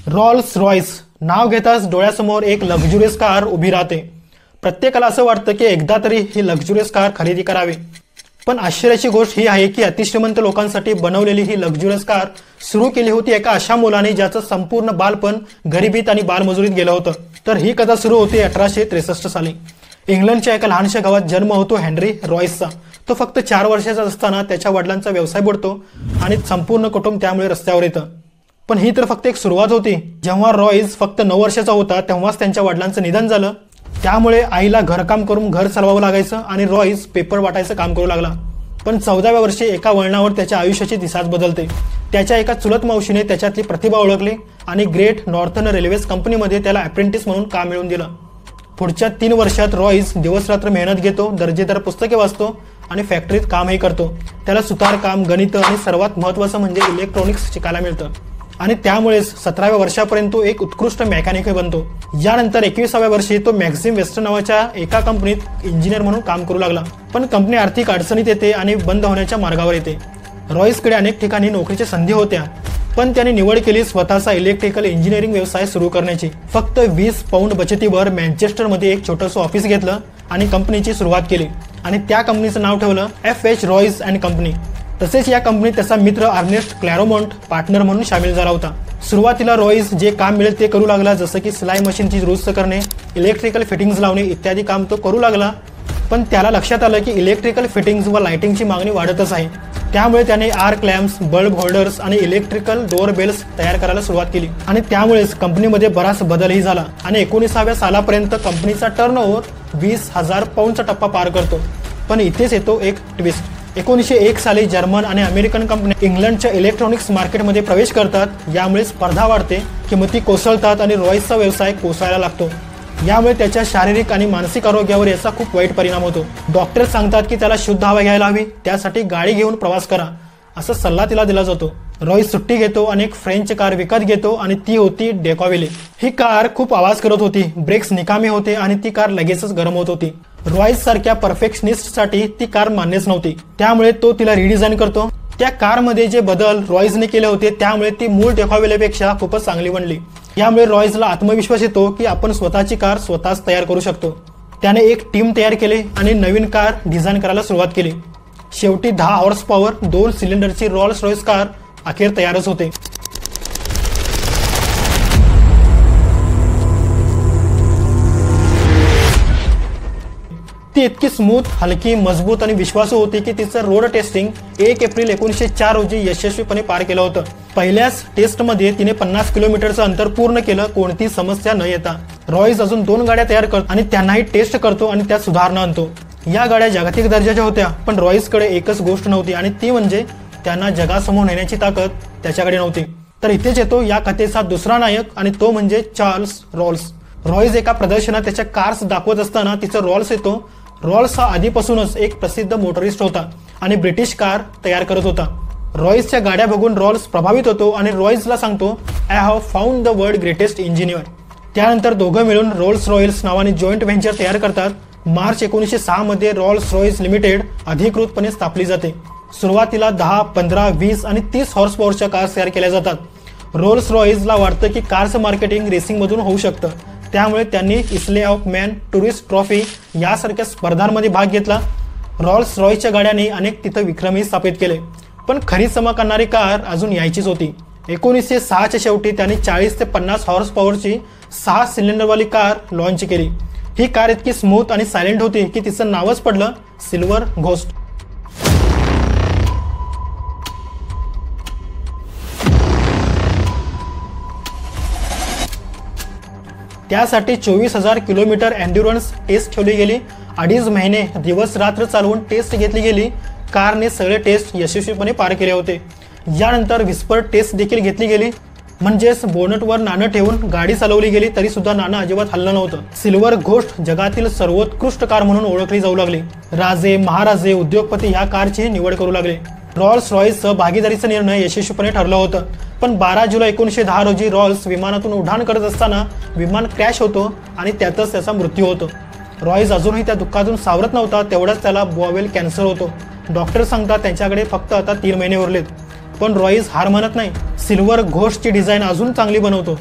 Rolls Royce नाव घेताच डोळ्यासमोर एक लक्झुरियस कार उभी राहते. प्रत्येकाला असं वाटतं की एकदा तरी ही लक्झुरियस कार खरेदी करावी. पण आश्चर्याची गोष्ट ही आहे की अतिश्रीमंत लोकांसाठी बनवलेली ही लक्झुरियस कार सुरू केली होती एका अशा मुलाने ज्याचं संपूर्ण बालपण गरिबीत आणि बालमजुरीत गेलं होतं. तर ही कथा सुरू होती 1863 साली. इंग्लंडच्या एका लहानशा गावात जन्म होतो हेनरी रॉयसचा. तो फक्त 4 वर्षाचा असताना त्याच्या वडिलांचा व्यवसाय बुडतो आणि संपूर्ण कुटुंब त्यामुळे रस्त्यावर येतं. पण ही तर फक्त एक सुरुवात होती. जेव्हा रॉयस फक्त 9 वर्षाचा होता तेव्हाच त्यांच्या वडिलांचं निधन झालं. त्यामुळे आईला घरकाम करून घर चालवावं लागायचं आणि रॉयस पेपर वाटायचं काम करू लागला. पण 14व्या वर्षी एका वळणावर त्याच्या आयुष्याची दिशाच बदलते. त्याच्या एका चुलत मावशीने त्याच्यातली प्रतिभा ओळखली आणि ग्रेट नॉर्थर्न रेल्वेज कंपनीमध्ये त्याला अप्रेंटिस म्हणून काम मिळवून दिलं. पुढच्या 3 वर्षात रॉयस दिवसरात्र मेहनत घेतो, दर्जेदार पुस्तके वाचतो आणि फॅक्टरीत कामही करतो. त्याला सुतारकाम, गणित आणि सर्वात महत्त्वाचं म्हणजे इलेक्ट्रॉनिक्स शिकायला मिळतं. आणि त्यामुळेच 17व्या वर्षापर्यंत तो एक उत्कृष्ट मेकॅनिक बनतो. यानंतर 21व्या वर्षी तो मॅक्झिम वेस्टर नावाच्या एका कंपनीत इंजिनियर म्हणून काम करू लागला. पण कंपनी आर्थिक अडचणीत येते आणि बंद होण्याच्या मार्गावर येते. रॉयसकडे अनेक ठिकाणी नोकरीच्या संधी होत्या, पण त्याने निवड केली स्वतःचा इलेक्ट्रिकल इंजिनिअरिंग व्यवसाय सुरू करण्याची. फक्त 20 पाऊंड बचतीवर मँचेस्टरमध्ये एक छोटंसं ऑफिस घेतलं आणि कंपनीची सुरुवात केली. आणि त्या कंपनीचं नाव ठेवलं FH रॉयस अँड कंपनी. तसेच या कंपनीत त्याचा मित्र अर्नेस्ट क्लॅरोमोंट पार्टनर म्हणून सामील झाला होता. सुरुवातीला रॉयस जे काम मिळेल ते करू लागला, जसं की सिलाई मशीनची दुरुस्त करणे, इलेक्ट्रिकल फिटिंग्स लावणे इत्यादी काम तो करू लागला. पण त्याला लक्षात आलं की इलेक्ट्रिकल फिटिंग्स व लाइटिंगची मागणी वाढतच आहे. त्यामुळे त्याने आर्क लॅम्प्स, बल्ब होल्डर्स आणि इलेक्ट्रिकल डोअर बेल्स तयार करायला सुरुवात केली. आणि त्यामुळेच कंपनीमध्ये बराच बदलही झाला आणि 19व्या सालापर्यंत कंपनीचा टर्नओव्हर 20,000 पाऊंडचा टप्पा पार करतो. पण इथेच येतो एक ट्विस्ट. 1901 साली जर्मन आणि अमेरिकन कंपन्या इंग्लंडच्या इलेक्ट्रॉनिक्स मार्केटमध्ये प्रवेश करतात. यामुळे स्पर्धा वाढते, किंमती कोसळतात आणि रॉयसचा व्यवसाय कोसळायला लागतो. यामुळे त्याच्या शारीरिक आणि मानसिक आरोग्यावर याचा खूप वाईट परिणाम होतो. डॉक्टर सांगतात की त्याला शुद्ध हवा घ्यायला हवी, त्यासाठी गाडी घेऊन प्रवास करा असा सल्ला तिला दिला जातो. रॉयस सुट्टी घेतो आणि एक फ्रेंच कार विकत घेतो आणि ती होती डेकॉविले. ही कार खूप आवाज करत होती, ब्रेक्स निकामी होते आणि ती कार लगेचच गरम होत होती. रॉयस सारख्या परफेक्शनिस्टसाठी ती कार मान्यच नव्हती. त्यामुळे तो तिला रिडिझाईन करतो. त्या कारमध्ये जे बदल रॉयसने केले होते त्यामुळे ती मूळ डेकॉविलेपेक्षा खूपच चांगली बनली. यामुळे रॉयसला आत्मविश्वास येतो की आपण स्वतःची कार स्वतःच तयार करू शकतो. त्याने एक टीम तयार केली आणि नवीन कार डिझाईन करायला सुरुवात केली. शेवटी 10 हॉर्स पॉवर 2 सिलेंडरची रॉल्स रॉयस कार अखेर तयारच होते. ती इतकी स्मूथ, हलकी, मजबूत आणि विश्वासू होती की तिचं रोड टेस्टिंग 1 एप्रिल 1904 रोजी यशस्वीपणे पार केलं होतं. पहिल्याच टेस्टमध्ये तिने 50 किलोमीटरचं अंतर पूर्ण केलं, कोणती समस्या न येता. रॉयस अजून 2 गाड्या तयार करतो आणि त्यांनाही टेस्ट करतो आणि त्यात सुधारणा आणतो. या गाड्या जागतिक दर्जाच्या होत्या, पण रॉयसकडे एकच गोष्ट नव्हती आणि ती म्हणजे त्यांना जगासमोर नेण्याची ताकद त्याच्याकडे नव्हती. तर इथेच येतो या कथेचा दुसरा नायक आणि तो म्हणजे चार्ल्स रॉल्स. रॉयस एका प्रदर्शनात त्याच्या कार्स दाखवत असताना तिचा रॉल्स येतो. रॉल्स हा आधीपासूनच एक प्रसिद्ध मोटरिस्ट होता आणि ब्रिटिश कार तयार करत होता. रॉयसच्या गाड्या बघून रॉल्स प्रभावित होतो आणि रॉयसला सांगतो, I have found the world greatest engineer. त्यानंतर दोघं मिळून रोल्स रॉयल्स नावाने जॉईंट व्हेंचर तयार करतात. मार्च 1906 मध्ये रॉल्स रॉयस लिमिटेड अधिकृतपणे स्थापली जाते. सुरुवातीला 10, 15, 20 आणि 30 हॉर्स पॉवरच्या कार्स तयार केल्या जातात. रोल्स रॉयसला वाटतं की कारचं मार्केटिंग रेसिंगमधून होऊ शकतं. त्यामुळे त्यांनी इस्ले ऑफ मॅन, टुरिस्ट ट्रॉफी यासारख्या स्पर्धांमध्ये भाग घेतला. रॉल्स रॉयसच्या गाड्यांनी अनेक तिथं विक्रमही स्थापित केले. पण खरी चमक आणणारी कार अजून यायचीच होती. 1906च्या शेवटी त्यांनी 40 ते 50 हॉर्स पॉवरची 6 सिलेंडरवाली कार लॉन्च केली. ही कार इतकी स्मूथ आणि सायलेंट होती की तिचं नावच पडलं सिल्वर घोस्ट. त्यासाठी 24,000 किलोमीटर एन्ड्युरन्स टेस्ट ठेवली गेली. 2.5 महिने दिवस रात्र चालवून टेस्ट घेतली गेली. कारने सगळे टेस्ट यशस्वीपणे पार केले होते. यानंतर विस्पर टेस्ट देखील घेतली गेली, म्हणजेच बोनटवर नाणं ठेवून गाडी चालवली गेली तरी सुद्धा नाणं अजिबात हललं नव्हतं. सिल्वर घोस्ट जगातील सर्वोत्कृष्ट कार म्हणून ओळखली जाऊ लागली. राजे, महाराजे, उद्योगपती ह्या कारची निवड करू लागले. रॉल्स रॉयसचं भागीदारीचा निर्णय यशस्वीपणे ठरलं होतं. पण 12 जुलै 1910 रोजी रॉल्स विमानातून उड्डाण करत असताना विमान क्रॅश होतो आणि त्यातच त्याचा मृत्यू होतो. रॉयस अजूनही त्या दुःखातून सावरत नव्हता. तेवढाच त्याला बॉवेल कॅन्सर होतो. डॉक्टर सांगतात त्यांच्याकडे फक्त आता 3 महिने उरलेत. पण रॉयस हार मानत नाही. सिल्वर घोस्टची डिझाईन अजून चांगली बनवतो.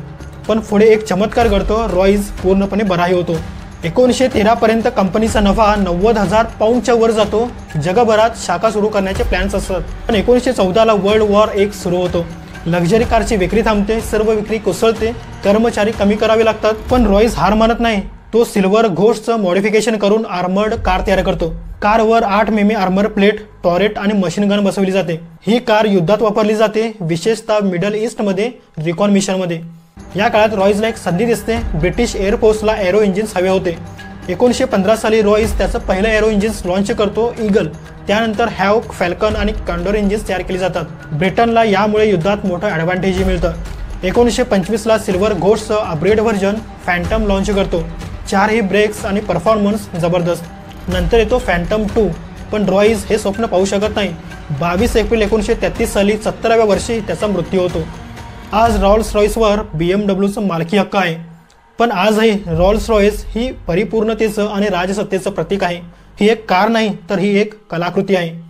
पण पुढे एक चमत्कार घडतो, रॉईस पूर्णपणे बराही होतो. 1913 पर्यंत कंपनीचा नफा 90,000 पाऊंडच्या वर जातो. जगभरात शाखा सुरू करण्याचे प्लॅन्स असतात. पण 1914 ला वर्ल्ड वॉर 1 सुरू होतो. लक्झरी कारची विक्री थांबते, सर्व विक्री कोसळते, कर्मचारी कमी करावे लागतात. पण रॉईस हार मानत नाही. तो सिल्वर घोस्टचं मॉडिफिकेशन करून आर्मर्ड कार तयार करतो. कारवर 8 मिमी आर्मर प्लेट, टॉरेट आणि मशीन गन बसवली जाते. ही कार युद्धात वापरली जाते, विशेषतः मिडल ईस्टमध्ये रिकॉन मिशनमध्ये. या काळात रॉईसला एक संधी दिसते. ब्रिटिश एअरफोर्सला एरो इंजिन्स हवे होते. 1915 साली रॉईस त्याचं पहिलं एरो इंजिन्स लॉन्च करतो, ईगल. त्यानंतर हॅवक, फॅल्कन आणि कॉन्डोर इंजिन्स तयार केली जातात. ब्रिटनला यामुळे युद्धात मोठं ॲडव्हान्टेजही मिळतं. 1925 ला सिल्वर घोस्टचं अपग्रेड व्हर्जन फॅन्टम लॉन्च करतो. 4ही ब्रेक्स आणि परफॉर्मन्स जबरदस्त. नंतर येतो फॅन्टम 2. पण रॉईस हे स्वप्न पाहू शकत नाही. 22 एप्रिल 1933 साली 70व्या वर्षी त्याचा मृत्यू होतो. आज रॉल्स रॉईसवर BMWचं मालकी हक्क आहे. पण आजही रॉल्स रॉईस ही परिपूर्णतेचं आणि राजसत्तेचं प्रतीक आहे. ही एक कार नाही, तर ही एक कलाकृती आहे.